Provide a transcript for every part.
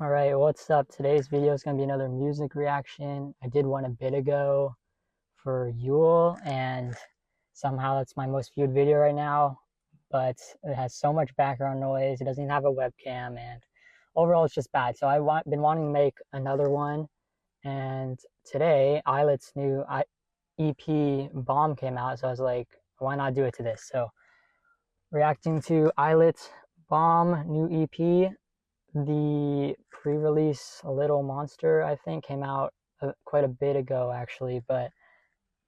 Alright, what's up? Today's video is going to be another music reaction. I did one a bit ago for Yule, and somehow that's my most viewed video right now, but it has so much background noise, it doesn't even have a webcam, and overall it's just bad. So I've been wanting to make another one, and today ILLIT's new EP Bomb came out, so I was like, why not do it to this? So reacting to ILLIT Bomb new EP. The pre-release A Little Monster, I think, came out quite a bit ago actually, but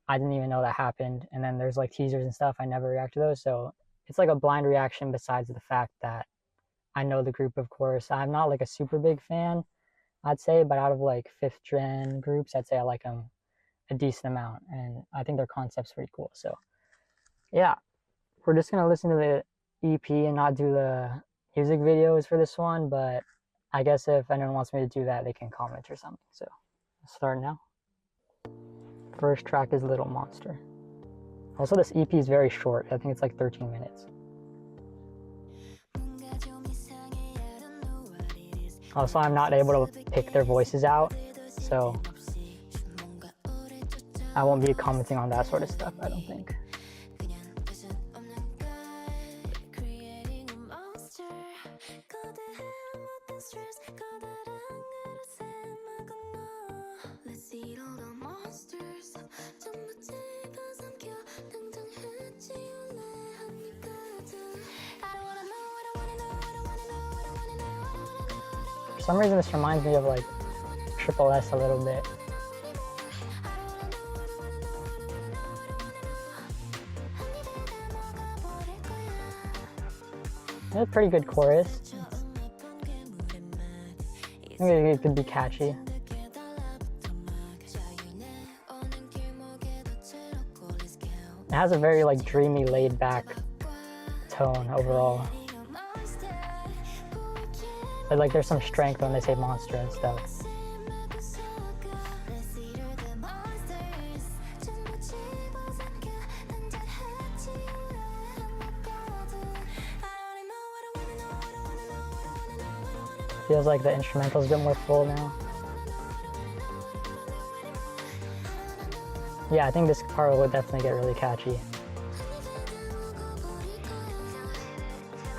I didn't even know that happened. And then there's like teasers and stuff, I never react to those, so it's like a blind reaction besides the fact that I know the group, of course. I'm not like a super big fan, I'd say, but out of like 5th gen groups, I'd say I like them a decent amount, and I think their concept's pretty cool. So yeah, we're just gonna listen to the EP and not do the music videos for this one, but I guess if anyone wants me to do that, they can comment or something. So let's start now. First track is Little Monster. Also, this EP is very short. I think it's like 13 minutes. Also, I'm not able to pick their voices out, so I won't be commenting on that sort of stuff, I don't think. For some reason this reminds me of like ILLIT a little bit. It's a pretty good chorus. I think it could be catchy. It has a very like dreamy, laid back tone overall. But like there's some strength when they say monster and stuff. Feels like the instrumental's a bit more full now. Yeah, I think this part would definitely get really catchy.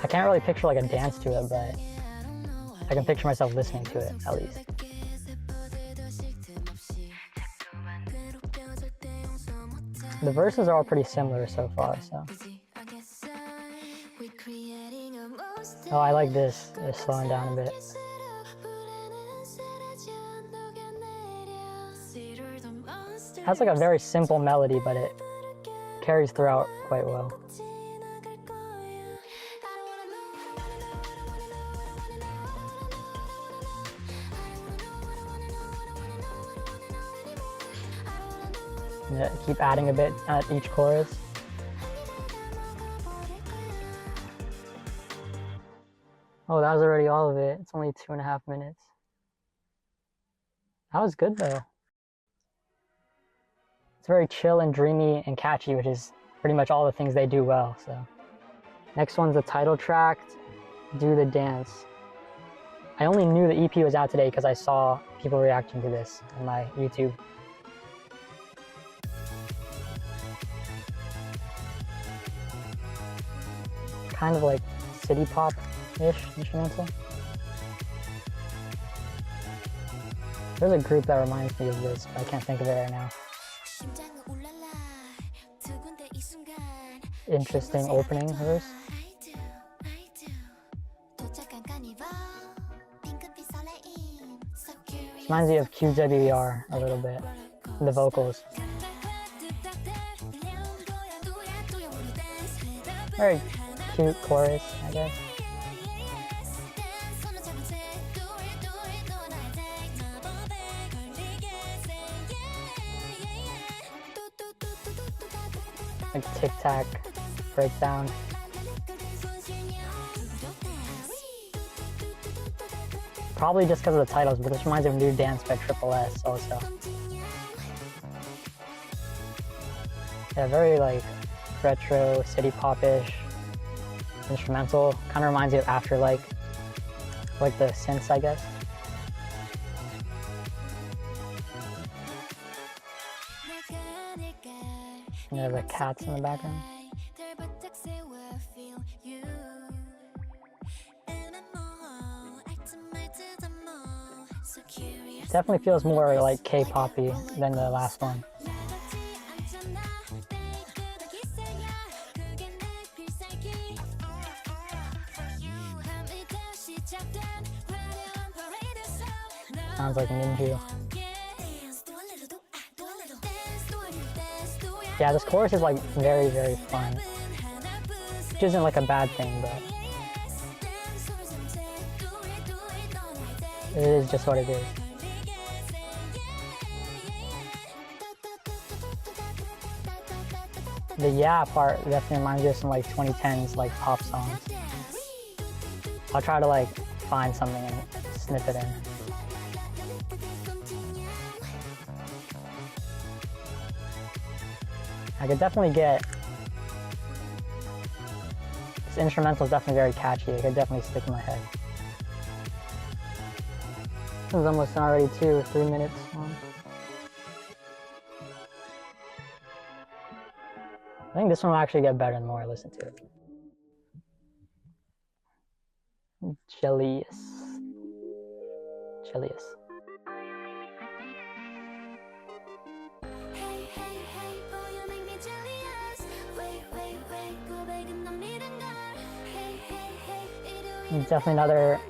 I can't really picture like a dance to it, but I can picture myself listening to it, at least. The verses are all pretty similar so far, so. Oh, I like this. It's slowing down a bit. It has like a very simple melody, but it carries throughout quite well. Yeah, keep adding a bit at each chorus. Oh, that was already all of it. It's only 2.5 minutes. That was good though. It's very chill and dreamy and catchy, which is pretty much all the things they do well. So next one's the title track, Do the Dance. I only knew the EP was out today because I saw people reacting to this on my YouTube. Kind of like city pop-ish instrumental. There's a group that reminds me of this, but I can't think of it right now. Interesting opening verse. Reminds me of QWER a little bit, the vocals. Very cute chorus, I guess. Like tic-tac breakdown. Probably just because of the titles, but this reminds me of New Dance by ILLIT also. Yeah, very like retro, city pop-ish instrumental. Kind of reminds me of After like the synths, I guess. And the cats in the background. Definitely feels more like K-poppy than the last one. Sounds like Minju. Yeah, this chorus is like very, very fun. Which isn't like a bad thing, but it is just what it is. The yeah part definitely reminds me of some like 2010s like pop songs. I'll try to like find something and snip it in. I could definitely get this instrumental is definitely very catchy. It could definitely stick in my head. This one's almost done already too, 3 minutes long. I think this one will actually get better the more I listen to it. Jealous. Definitely another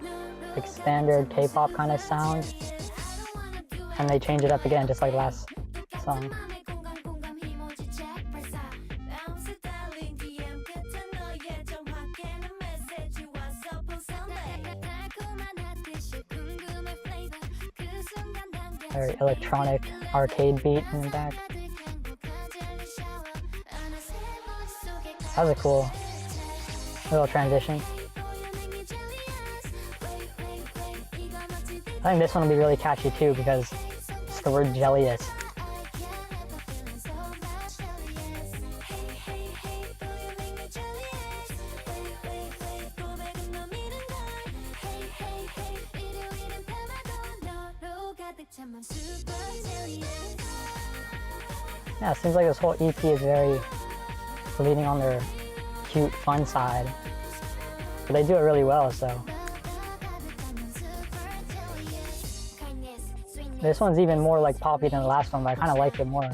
like standard K-pop kind of sound, and they change it up again just like last song. Very electronic arcade beat in the back. That was a cool little transition. I think this one will be really catchy too because it's the word jealous. Yeah, it seems like this whole EP is very leaning on their cute, fun side. But they do it really well, so. This one's even more like poppy than the last one, but I kind of like it more.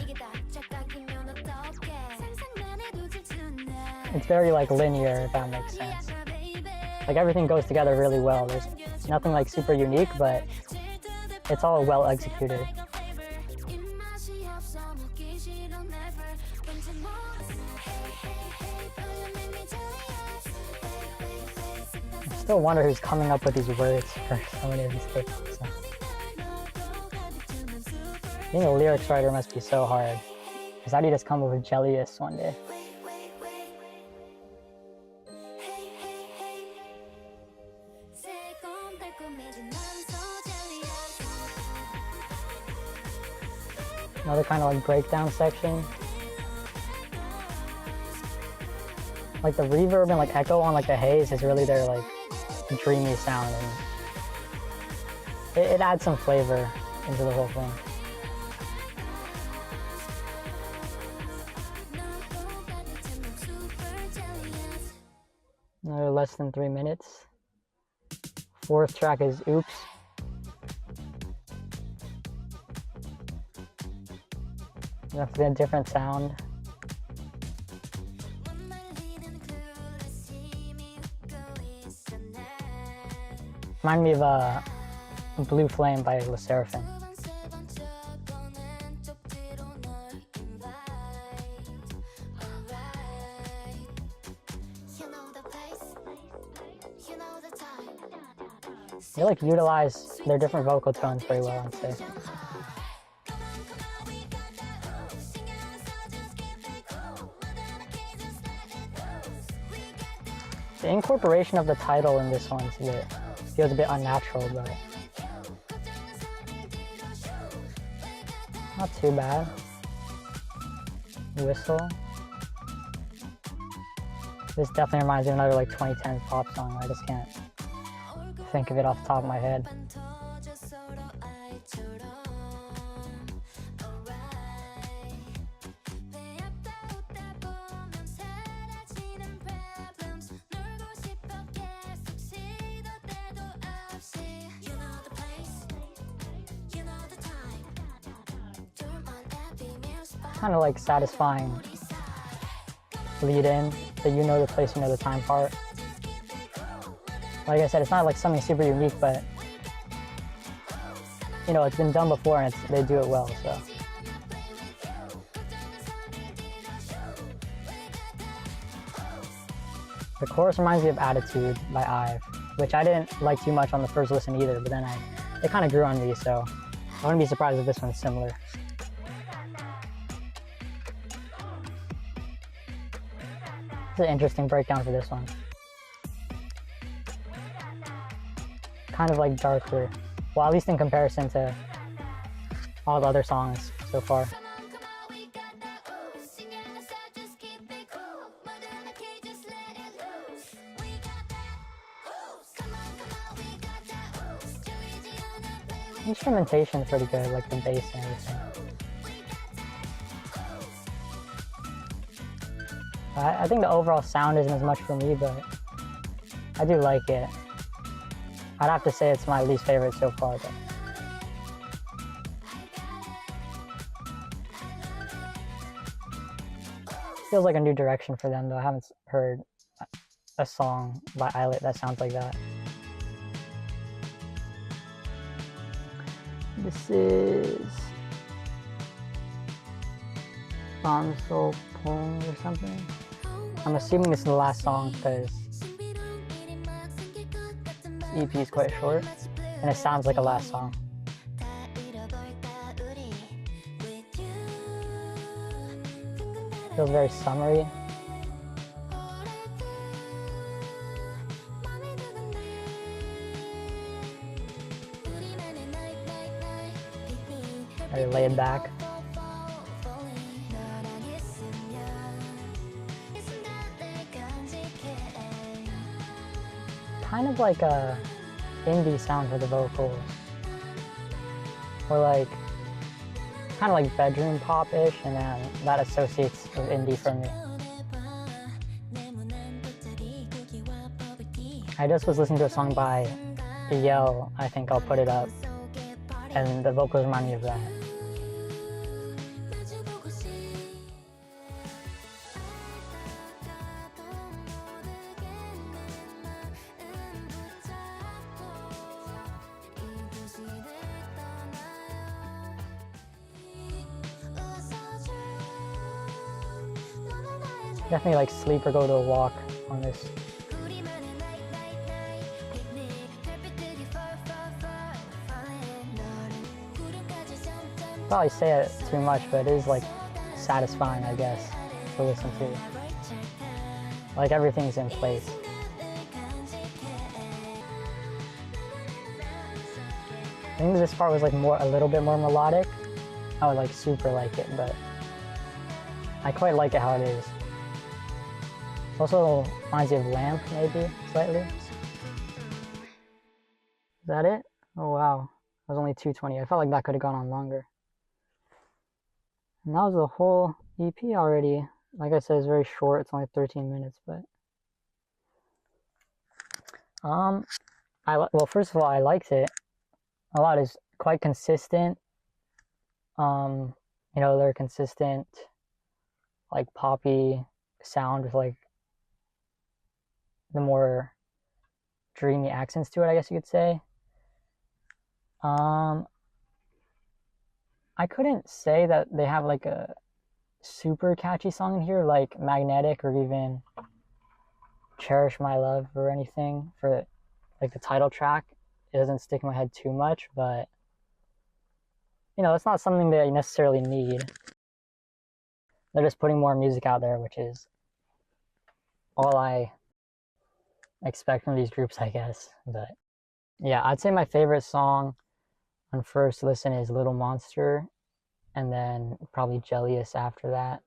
It's very like linear, if that makes sense. Like everything goes together really well. There's nothing like super unique, but it's all well executed. I still wonder who's coming up with these words for so many of these K-pop songs. Being a lyrics writer must be so hard. Because how do you just come up with jealous one day? Another kind of like breakdown section. Like the reverb and like echo on like the haze is really their like dreamy sound, and it adds some flavor into the whole thing. Another less than 3 minutes. Fourth track is Oops. Definitely a different sound. Remind me of Blue Flame by Le Sserafim. They like utilize their different vocal tones very well, I'd say. The incorporation of the title in this one feels a bit unnatural, but not too bad. Whistle. This definitely reminds me of another like 2010s pop song. I just can't think of it off the top of my head. kind of like satisfying lead in, that you know the place, you know the time part. Like I said, it's not like something super unique, but you know, it's been done before and they do it well, so. The chorus reminds me of Attitude by IVE, which I didn't like too much on the first listen either, but then it kind of grew on me, so I wouldn't be surprised if this one's similar. It's an interesting breakdown for this one. Kind of like darker, well, at least in comparison to all the other songs so far. Instrumentation is pretty good, like the bass and everything. I think the overall sound isn't as much for me, but I do like it. I'd have to say it's my least favorite so far, though. Feels like a new direction for them, though. I haven't heard a song by ILLIT that sounds like that. This is Bansol Pong or something. I'm assuming this is the last song because EP is quite short and it sounds like a last song. Feels very summery. Very laid back. Kind of like a indie sound for the vocals, or like kind of like bedroom pop-ish, and then that associates with indie for me. I just was listening to a song by ILLIT, I think I'll put it up, and the vocals remind me of that. Definitely like sleep or go to a walk on this. Probably say it too much, but it is like satisfying, I guess, to listen to. Like everything's in place. I think this part was like a little bit more melodic. I would like super like it, but I quite like it how it is. Also reminds me of Lamp, maybe, slightly. Is that it? Oh wow, it was only 2:20. I felt like that could have gone on longer. And that was the whole EP already. Like I said, it's very short. It's only 13 minutes, but well, first of all, I liked it a lot. It's quite consistent. You know, they're consistent, like poppy sound with like the more dreamy accents to it, I guess you could say. I couldn't say that they have like a super catchy song in here like Magnetic or even Cherish My Love or anything for like the title track. It doesn't stick in my head too much, but you know, it's not something that you necessarily need. They're just putting more music out there, which is all I expect from these groups, I guess. But yeah, I'd say my favorite song on first listen is Little Monster, and then probably Jellius after that.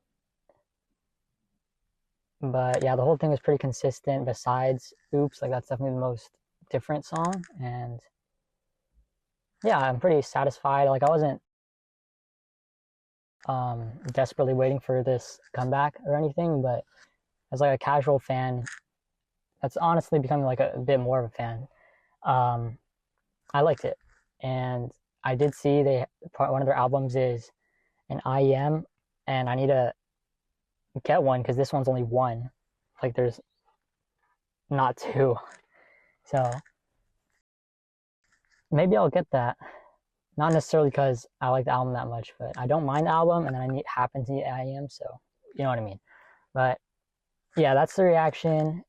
But yeah, the whole thing was pretty consistent besides Oops. Like that's definitely the most different song, and yeah, I'm pretty satisfied. Like I wasn't desperately waiting for this comeback or anything, but as like a casual fan that's honestly becoming like a bit more of a fan, I liked it. And I did see one of their albums is an IEM, and I need to get one because this one's only one. Like there's not two. So maybe I'll get that. Not necessarily because I like the album that much, but I don't mind the album, and then I happen to need IEM, so you know what I mean. But yeah, that's the reaction.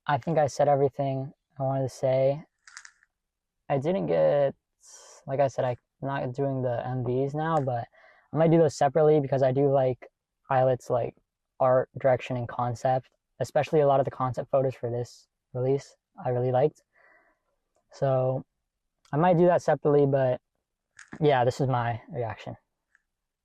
I think I said everything I wanted to say. I didn't get, like I said, I'm not doing the MVs now, but I might do those separately because I do like ILLIT's like art direction and concept, especially a lot of the concept photos for this release I really liked. So I might do that separately, but yeah, this is my reaction.